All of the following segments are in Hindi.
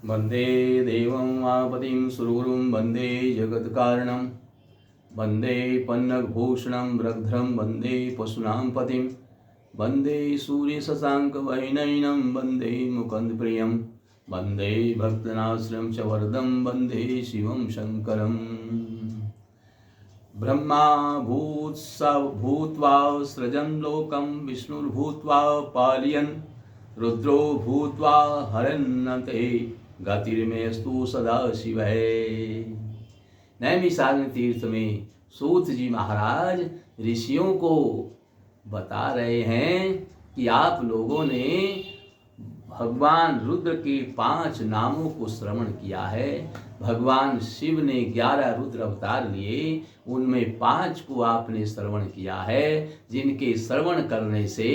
वंदे देवं मापतिं सुरगुरुं वंदे जगत्कारणं वंदे पन्नगभूषणं रग्ध्रं वंदे पशूनां पतिं वंदे सूर्यशशाङ्कवैनयनं वंदे मुकुन्दप्रियं वंदे भक्तनाश्रयं च वरदं वंदे शिवं शङ्करम्। ब्रह्मा भूत्वा सृजन् लोकं विष्णुर्भूत्वा पालयन् रुद्रो भूत्वा हरन्नते गतिर्मेस्तु सदा शिवः। नैमिषारण्य तीर्थ में सूत जी महाराज ऋषियों को बता रहे हैं कि आप लोगों ने भगवान रुद्र के 5 नामों को श्रवण किया है। भगवान शिव ने 11 रुद्र अवतार लिए, उनमें 5 को आपने श्रवण किया है, जिनके श्रवण करने से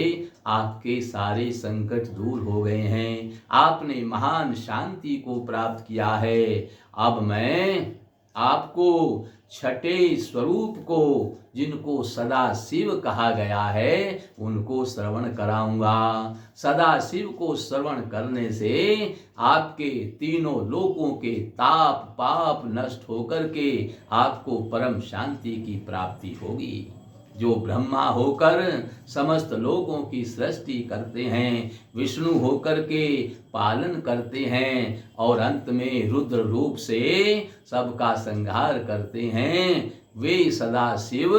आपके सारे संकट दूर हो गए हैं, आपने महान शांति को प्राप्त किया है। अब मैं आपको छठे स्वरूप को, जिनको सदा शिव कहा गया है, उनको श्रवण कराऊंगा। सदा शिव को श्रवण करने से आपके तीनों लोकों के ताप पाप नष्ट होकर के आपको परम शांति की प्राप्ति होगी। जो ब्रह्मा होकर समस्त लोगों की सृष्टि करते हैं, विष्णु होकर के पालन करते हैं और अंत में रुद्र रूप से सबका संहार करते हैं, वे सदा शिव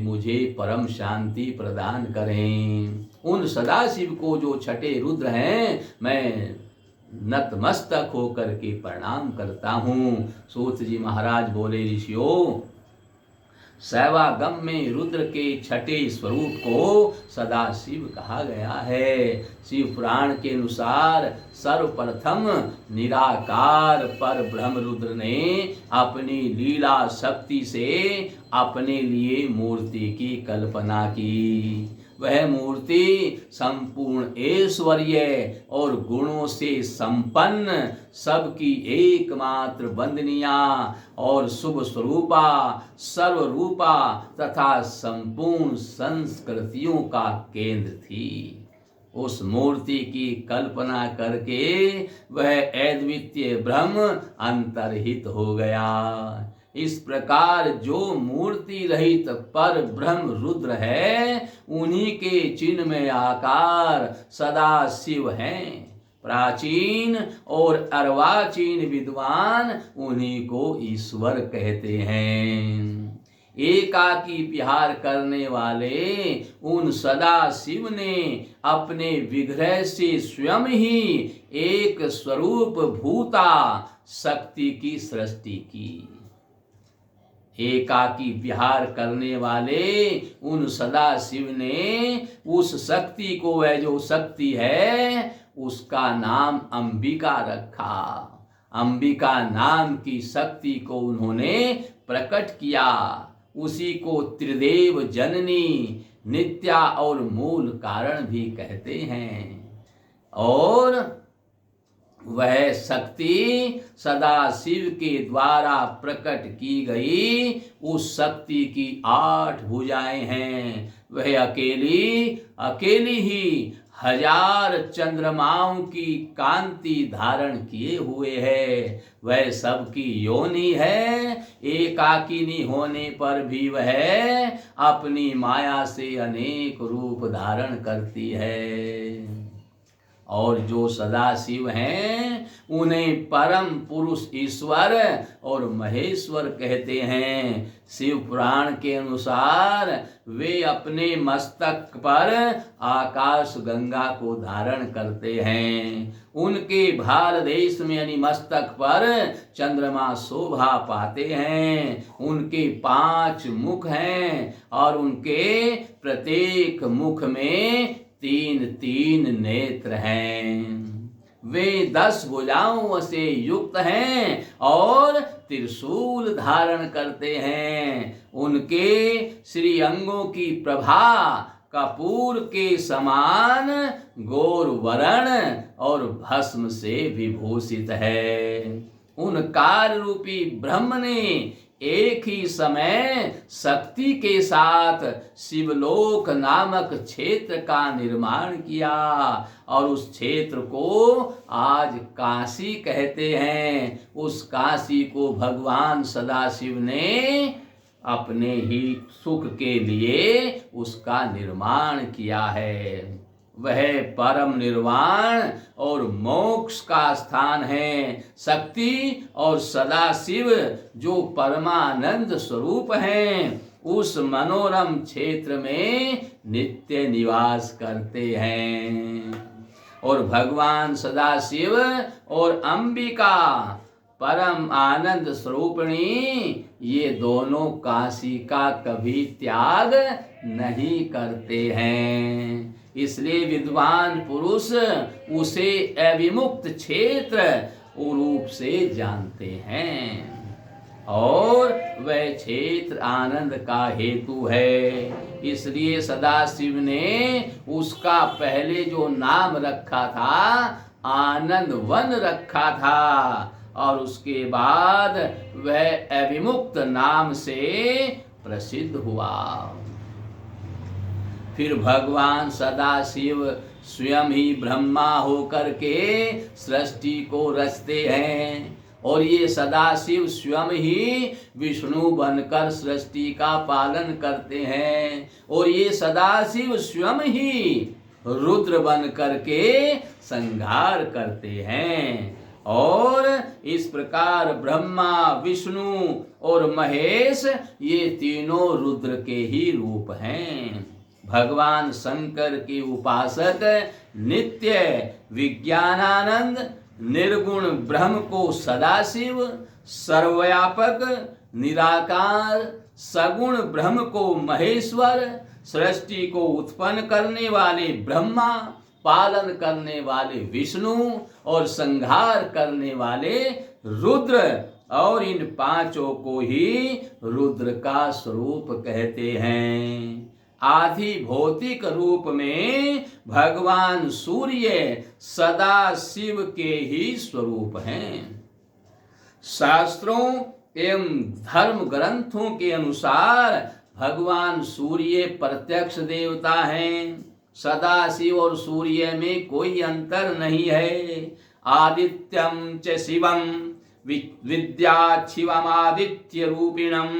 मुझे परम शांति प्रदान करें। उन सदाशिव को जो छठे रुद्र हैं, मैं नतमस्तक होकर के प्रणाम करता हूँ। सूत जी महाराज बोले, ऋषियों, शैवागम में रुद्र के छठे स्वरूप को सदा शिव कहा गया है। शिव पुराण के अनुसार सर्वप्रथम निराकार पर ब्रह्म रुद्र ने अपनी लीला शक्ति से अपने लिए मूर्ति की कल्पना की। वह मूर्ति संपूर्ण ऐश्वर्य और गुणों से संपन्न, सबकी एकमात्र वंदनीया और शुभ स्वरूपा, सर्वरूपा तथा संपूर्ण संस्कृतियों का केंद्र थी। उस मूर्ति की कल्पना करके वह अद्वितीय ब्रह्म अंतर्हित हो गया। इस प्रकार जो मूर्ति रहित पर ब्रह्म रुद्र है, उन्हीं के चिन्मय आकार सदा शिव हैं। प्राचीन और अर्वाचीन विद्वान उन्हीं को ईश्वर कहते हैं। एकाकी विहार करने वाले उन सदा शिव ने अपने विग्रह से स्वयं ही एक स्वरूप भूता शक्ति की सृष्टि की। एकाकी विहार करने वाले उन सदा शिव ने उस शक्ति को, वह जो शक्ति है, उसका नाम अंबिका रखा। अंबिका नाम की शक्ति को उन्होंने प्रकट किया। उसी को त्रिदेव जननी, नित्या और मूल कारण भी कहते हैं। और वह शक्ति सदा शिव के द्वारा प्रकट की गई। उस शक्ति की 8 भुजाएं हैं। वह अकेली ही 1000 चंद्रमाओं की कांति धारण किए हुए है। वह सबकी योनि है। एकाकिनी होने पर भी वह अपनी माया से अनेक रूप धारण करती है। और जो सदाशिव हैं, उन्हें परम पुरुष ईश्वर और महेश्वर कहते हैं। शिव पुराण के अनुसार वे अपने मस्तक पर आकाश गंगा को धारण करते हैं। उनके भाल देश में यानी मस्तक पर चंद्रमा शोभा पाते हैं। उनके 5 मुख हैं और उनके प्रत्येक मुख में 3 नेत्र हैं। वे 10 भुजाओं से युक्त हैं और त्रिशूल धारण करते हैं। उनके श्री अंगों की प्रभा कपूर के समान गौर वर्ण और भस्म से विभूषित है। उन काल रूपी ब्रह्म ने एक ही समय शक्ति के साथ शिवलोक नामक क्षेत्र का निर्माण किया और उस क्षेत्र को आज काशी कहते हैं। उस काशी को भगवान सदाशिव ने अपने ही सुख के लिए उसका निर्माण किया है। वह परम निर्वाण और मोक्ष का स्थान है। शक्ति और सदाशिव जो परमानंद स्वरूप हैं, उस मनोरम क्षेत्र में नित्य निवास करते हैं। और भगवान सदाशिव और अंबिका परम आनंद स्वरूपिणी ये दोनों काशी का कभी त्याग नहीं करते हैं। इसलिए विद्वान पुरुष उसे अविमुक्त क्षेत्र रूप से जानते हैं और वह क्षेत्र आनंद का हेतु है। इसलिए सदाशिव ने उसका पहले जो नाम रखा था आनंद वन रखा था और उसके बाद वह अविमुक्त नाम से प्रसिद्ध हुआ। फिर भगवान सदाशिव स्वयं ही ब्रह्मा होकर के सृष्टि को रचते हैं और ये सदाशिव स्वयं ही विष्णु बनकर सृष्टि का पालन करते हैं और ये सदाशिव स्वयं ही रुद्र बन करके संहार करते हैं। और इस प्रकार ब्रह्मा, विष्णु और महेश ये तीनों रुद्र के ही रूप हैं। भगवान शंकर के उपासक नित्य विज्ञानानंद निर्गुण ब्रह्म को सदाशिव, सर्वव्यापक निराकार सगुण ब्रह्म को महेश्वर, सृष्टि को उत्पन्न करने वाले ब्रह्मा, पालन करने वाले विष्णु और संहार करने वाले रुद्र और इन पांचों को ही रुद्र का स्वरूप कहते हैं। आदि भौतिक रूप में भगवान सूर्य सदा शिव के ही स्वरूप हैं। शास्त्रों एवं धर्म ग्रंथों के अनुसार भगवान सूर्य प्रत्यक्ष देवता हैं। सदाशिव और सूर्य में कोई अंतर नहीं है। आदित्यम च शिवम विद्या शिवमादित्य रूपिणम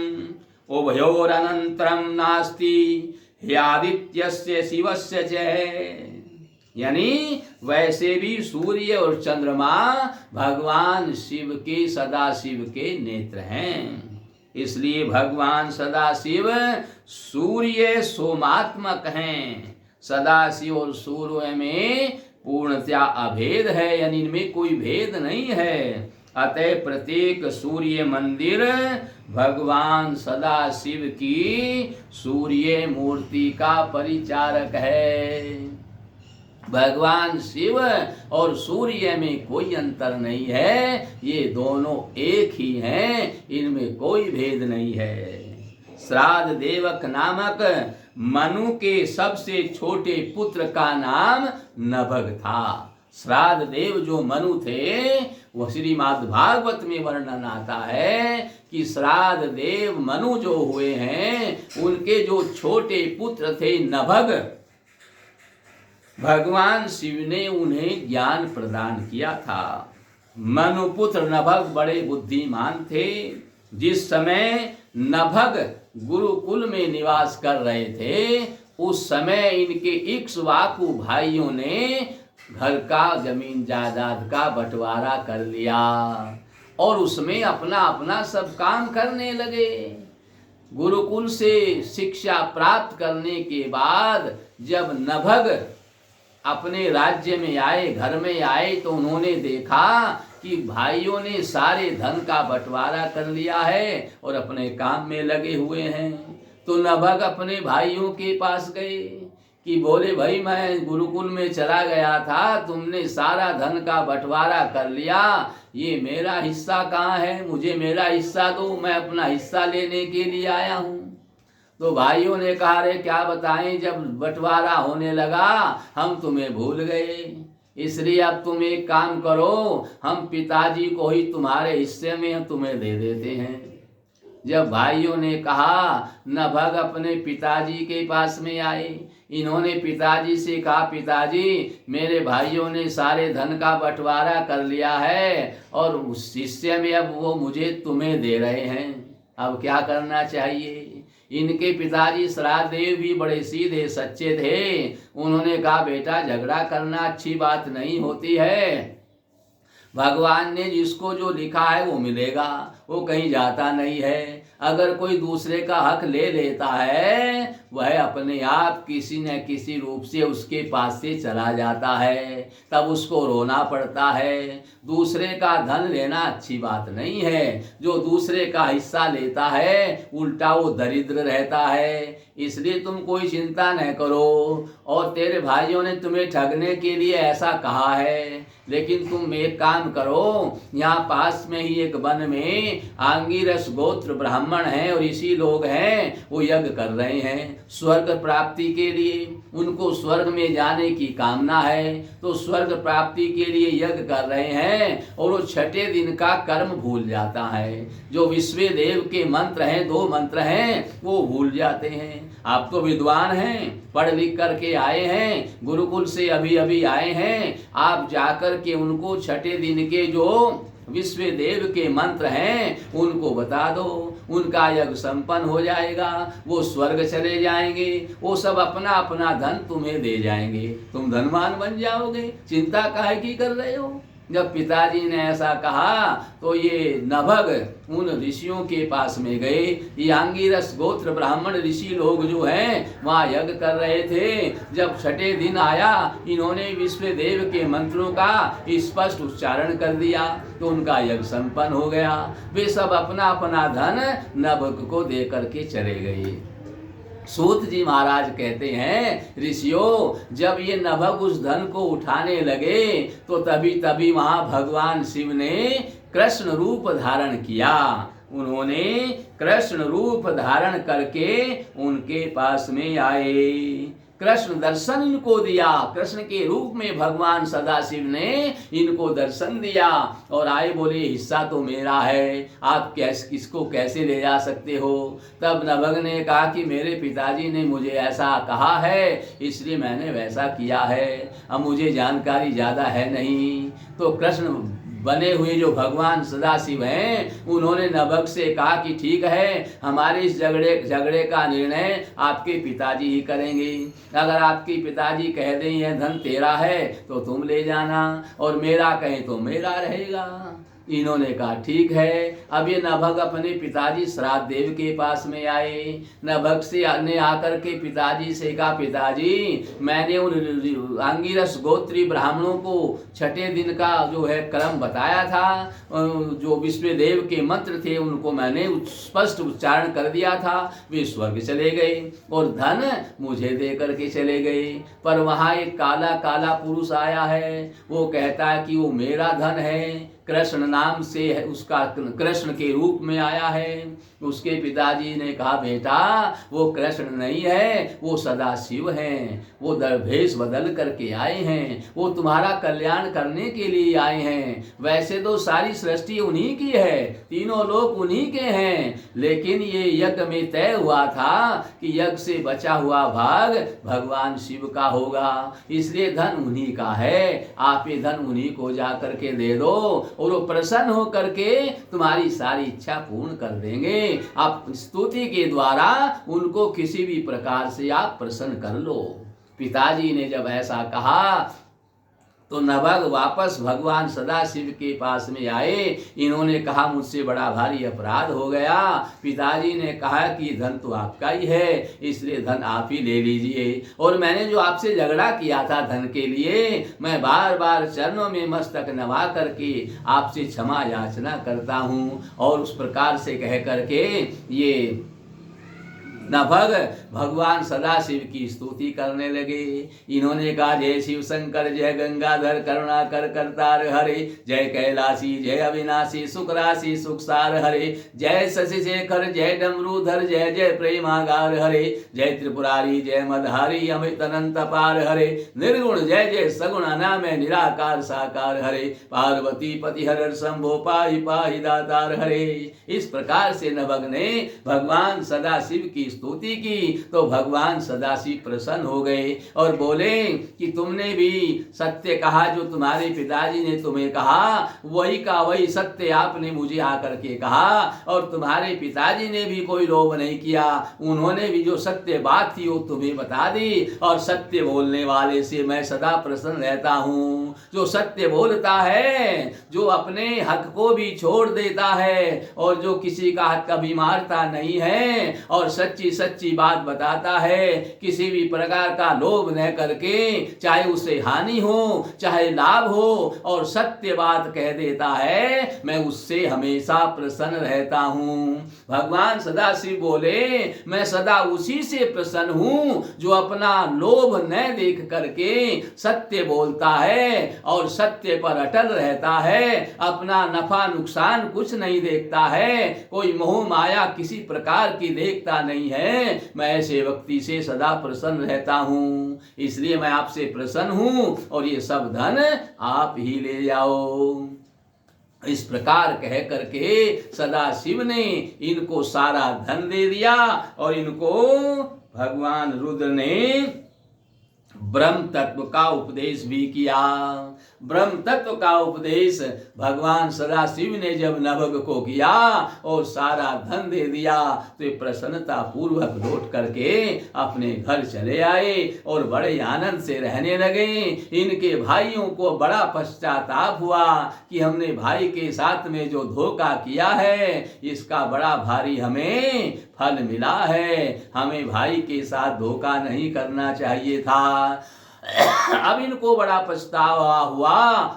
उभयोरनंतरम नास्ति ह्यादित्यस्य शिवस्य च। यानी वैसे भी सूर्य और चंद्रमा भगवान शिव के सदाशिव के नेत्र हैं। इसलिए भगवान सदाशिव सूर्य सोमात्मक हैं। सदाशिव और सूर्य में पूर्णतया अभेद है, यानी इनमें कोई भेद नहीं है। अतः प्रत्येक सूर्य मंदिर भगवान सदाशिव की सूर्य मूर्ति का परिचारक है। भगवान शिव और सूर्य में कोई अंतर नहीं है, ये दोनों एक ही हैं, इनमें कोई भेद नहीं है। श्राद्ध देवक नामक मनु के सबसे छोटे पुत्र का नाम नभग था। श्राद्ध देव जो मनु थे वह श्रीमद् भागवत में वर्णन आता है कि श्राद्ध देव मनु जो हुए हैं उनके जो छोटे पुत्र थे नभग, भगवान शिव ने उन्हें ज्ञान प्रदान किया था। मनुपुत्र नभग बड़े बुद्धिमान थे। जिस समय नभग गुरुकुल में निवास कर रहे थे उस समय इनके इक्ष्वाकु भाइयों ने घर का जमीन जायदाद का बंटवारा कर लिया और उसमें अपना अपना सब काम करने लगे। गुरुकुल से शिक्षा प्राप्त करने के बाद जब नभग अपने राज्य में आए, घर में आए, तो उन्होंने देखा कि भाइयों ने सारे धन का बंटवारा कर लिया है और अपने काम में लगे हुए हैं। तो नभग अपने भाइयों के पास गए कि बोले भाई मैं गुरुकुल में चला गया था, तुमने सारा धन का बंटवारा कर लिया, ये मेरा हिस्सा कहाँ है, मुझे मेरा हिस्सा दो, मैं अपना हिस्सा लेने के लिए आया हूँ। तो भाइयों ने कहा रे क्या बताएं, जब बंटवारा होने लगा हम तुम्हें भूल गए, इसलिए अब तुम एक काम करो, हम पिताजी को ही तुम्हारे हिस्से में तुम्हें दे देते हैं। जब भाइयों ने कहा, नभग अपने पिताजी के पास में आए। इन्होंने पिताजी से कहा, पिताजी मेरे भाइयों ने सारे धन का बंटवारा कर लिया है और उस हिस्से में अब वो मुझे तुम्हें दे रहे हैं, अब क्या करना चाहिए। इनके पिताजी श्राद्धदेव भी बड़े सीधे सच्चे थे। उन्होंने कहा, बेटा झगड़ा करना अच्छी बात नहीं होती है। भगवान ने जिसको जो लिखा है वो मिलेगा, वो कहीं जाता नहीं है। अगर कोई दूसरे का हक ले लेता है, वह अपने आप किसी न किसी रूप से उसके पास से चला जाता है, तब उसको रोना पड़ता है। दूसरे का धन लेना अच्छी बात नहीं है। जो दूसरे का हिस्सा लेता है उल्टा वो दरिद्र रहता है। इसलिए तुम कोई चिंता न करो। और तेरे भाइयों ने तुम्हें ठगने के लिए ऐसा कहा है, लेकिन तुम एक काम करो, यहाँ पास में ही एक वन में आंगिरस गोत्र ब्राह्मण हैं और इसी लोग हैं, वो यज्ञ कर रहे हैं स्वर्ग प्राप्ति के लिए। उनको स्वर्ग में जाने की कामना है, तो स्वर्ग प्राप्ति के लिए यज्ञ कर रहे हैं और वो छठे दिन का कर्म भूल जाता है। जो विश्व देव के मंत्र हैं, 2 मंत्र हैं, वो भूल जाते हैं। आप तो विद्वान हैं, पढ़ लिख करके आए हैं, गुरुकुल से अभी अभी आए हैं, आप जाकर के उनको छठे दिन के जो विश्व देव के मंत्र हैं उनको बता दो, उनका यज्ञ संपन्न हो जाएगा, वो स्वर्ग चले जाएंगे, वो सब अपना अपना धन तुम्हें दे जाएंगे, तुम धनवान बन जाओगे, चिंता काहे की कर रहे हो। जब पिताजी ने ऐसा कहा तो ये नभग उन ऋषियों के पास में गए। ये आंगिरस गोत्र ब्राह्मण ऋषि लोग जो हैं वहाँ यज्ञ कर रहे थे। जब छठे दिन आया, इन्होंने विश्व देव के मंत्रों का स्पष्ट उच्चारण कर दिया तो उनका यज्ञ संपन्न हो गया। वे सब अपना अपना धन नभग को दे करके चले गए। सूत जी महाराज कहते हैं, ऋषियों जब ये नभग उस धन को उठाने लगे तो तभी वहां भगवान शिव ने कृष्ण रूप धारण किया। उन्होंने कृष्ण रूप धारण करके उनके पास में आए, कृष्ण दर्शन इनको दिया। कृष्ण के रूप में भगवान सदाशिव ने इनको दर्शन दिया और आए, बोले हिस्सा तो मेरा है, आप किसको कैसे ले जा सकते हो। तब नभग ने कहा कि मेरे पिताजी ने मुझे ऐसा कहा है, इसलिए मैंने वैसा किया है, अब मुझे जानकारी ज़्यादा है नहीं। तो कृष्ण बने हुए जो भगवान सदाशिव हैं उन्होंने नभग से कहा कि ठीक है, हमारे इस झगड़े का निर्णय आपके पिताजी ही करेंगे। अगर आपके पिताजी कह दें यह धन तेरा है तो तुम ले जाना, और मेरा कहें तो मेरा रहेगा। इन्होंने कहा ठीक है। अब ये नभग अपने पिताजी श्राद्धदेव के पास में आए। नभग से ने आकर के पिताजी से कहा, पिताजी मैंने उन आंगिरस गोत्री ब्राह्मणों को छठे दिन का जो है क्रम बताया था, जो विश्वदेव के मंत्र थे उनको मैंने स्पष्ट उच्चारण कर दिया था, वे स्वर्ग चले गए और धन मुझे दे करके चले गए। पर वहाँ एक काला काला पुरुष आया है, वो कहता है कि वो मेरा धन है, कृष्ण नाम से है, उसका कृष्ण के रूप में आया है। उसके पिताजी ने कहा, बेटा वो कृष्ण नहीं है, वो सदाशिव हैं, वो भेष बदल करके आए हैं, वो तुम्हारा कल्याण करने के लिए आए हैं। वैसे तो सारी सृष्टि उन्हीं की है, तीनों लोग उन्हीं के हैं, लेकिन ये यज्ञ में तय हुआ था कि यज्ञ से बचा हुआ भाग भगवान शिव का होगा, इसलिए धन उन्हीं का है। आप ये धन उन्हीं को जा करके दे दो और वो प्रसन्न हो करके तुम्हारी सारी इच्छा पूर्ण कर देंगे। आप स्तुति के द्वारा उनको किसी भी प्रकार से आप प्रसन्न कर लो। पिताजी ने जब ऐसा कहा तो नभग वापस भगवान सदाशिव के पास में आए। इन्होंने कहा, मुझसे बड़ा भारी अपराध हो गया। पिताजी ने कहा कि धन तो आपका ही है, इसलिए धन आप ही ले लीजिए, और मैंने जो आपसे झगड़ा किया था धन के लिए, मैं बार बार चरणों में मस्तक नवा करके आपसे क्षमा याचना करता हूँ। और उस प्रकार से कह करके ये नभग भगवान सदाशिव की स्तुति करने लगे। इन्होंने कहा, जय शिव शंकर, जय गंगाधर करुणाकर करतार हरे, जय कैलाशी, जय अविनाशी, सुख राशि सुखसार हरे, जय शशि शेखर, जय डमरूधर, जय जय प्रेमागार हरे, जय त्रिपुरारी, जय मधारी, अमित अनंत पार हरे, निर्गुण जय जय सगुण अनामय निराकार साकार हरे, पार्वती पति हर शंभो पाहि पाहि दातार हरे। इस प्रकार से नभग ने भगवान सदाशिव की स्तुति की तो भगवान सदाशिव प्रसन्न हो गए और बोले कि तुमने भी सत्य कहा, जो तुम्हारे पिताजी ने तुम्हें कहा वही का वही सत्य आपने मुझे आकर के कहा, और तुम्हारे पिताजी ने भी कोई लोभ नहीं किया, उन्होंने भी जो सत्य बात थी वो तुम्हें बता दी, और सत्य बोलने वाले से मैं सदा प्रसन्न रहता हूँ। जो सत्य बोलता है, जो अपने हक को भी छोड़ देता है, और जो किसी का हक कभी मारता नहीं है, और सच्ची सच्ची बात बताता है, किसी भी प्रकार का लोभ न करके, चाहे उसे हानि हो चाहे लाभ हो, और सत्य बात कह देता है, मैं उससे हमेशा प्रसन्न रहता हूँ। भगवान सदाशिव बोले, मैं सदा उसी से प्रसन्न हूँ जो अपना लोभ न देख करके सत्य बोलता है और सत्य पर अटल रहता है, अपना नफा नुकसान कुछ नहीं देखता है, कोई मोह माया किसी प्रकार की देखता नहीं है। मैं ऐसे व्यक्ति से सदा प्रसन्न रहता हूँ, इसलिए मैं आपसे प्रसन्न हूँ और ये सब धन आप ही ले जाओ। इस प्रकार कह करके सदाशिव ने इनको सारा धन दे दिया और इनको भगवान रुद्र ने ब्रह्म तत्व का उपदेश भी किया। ब्रह्म तत्व का उपदेश भगवान सदाशिव ने जब नभग को किया और सारा धन दे दिया तो प्रसन्नता पूर्वक लौट करके अपने घर चले आए और बड़े आनंद से रहने लगे। इनके भाइयों को बड़ा पश्चाताप हुआ कि हमने भाई के साथ में जो धोखा किया है इसका बड़ा भारी हमें फल मिला है, हमें भाई के साथ धोखा नहीं करना चाहिए था। अब इनको बड़ा पछतावा हुआ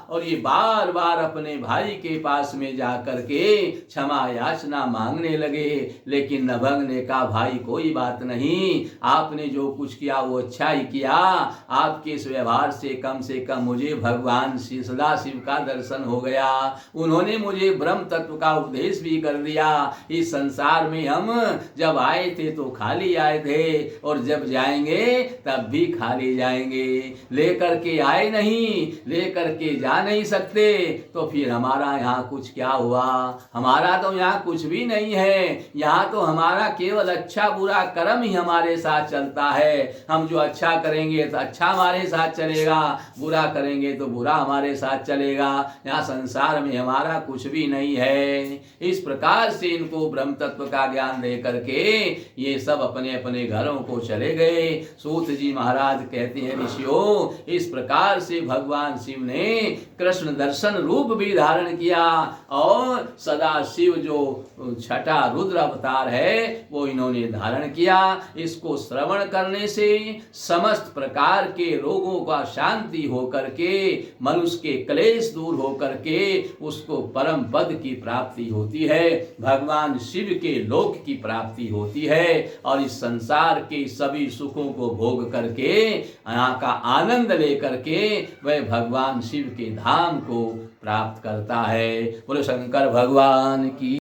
और ये बार बार अपने भाई के पास में जाकर के क्षमा याचना मांगने लगे। लेकिन नभग ने कहा, भाई कोई बात नहीं, आपने जो कुछ किया वो अच्छा ही किया, आपके इस व्यवहार से कम मुझे भगवान श्री सदाशिव का दर्शन हो गया, उन्होंने मुझे ब्रह्म तत्व का उपदेश भी कर दिया। इस संसार में हम जब आए थे तो खाली आए थे और जब जाएंगे तब भी खाली जाएंगे, लेकर के आए नहीं, लेकर के जा नहीं सकते, तो फिर हमारा यहाँ कुछ क्या हुआ? हमारा तो यहाँ कुछ भी नहीं है, यहाँ तो हमारा केवल अच्छा बुरा कर्म ही हमारे साथ चलता है। हम जो अच्छा करेंगे तो अच्छा हमारे साथ चलेगा, बुरा करेंगे तो बुरा हमारे साथ चलेगा। यहाँ संसार में हमारा कुछ भी नहीं है। इस प्रकार से इनको ब्रह्म तत्व का ज्ञान दे करके ये सब अपने अपने घरों को चले गए। सूत जी महाराज कहते हैं, ऋषियों, इस प्रकार से भगवान शिव ने कृष्ण दर्शन रूप भी धारण किया और सदा शिव जो छठा रुद्र अवतार है वो इन्होंने धारण किया। इसको श्रवण करने से समस्त प्रकार के रोगों का शांति होकर के, मनुष्य के क्लेश दूर होकर के उसको परम पद की प्राप्ति होती है, भगवान शिव के लोक की प्राप्ति होती है और इस संसार के सभी सुखों को भोग करके यहाँ का आनंद लेकर के वह भगवान शिव के धाम को प्राप्त करता है। बोलो शंकर भगवान की।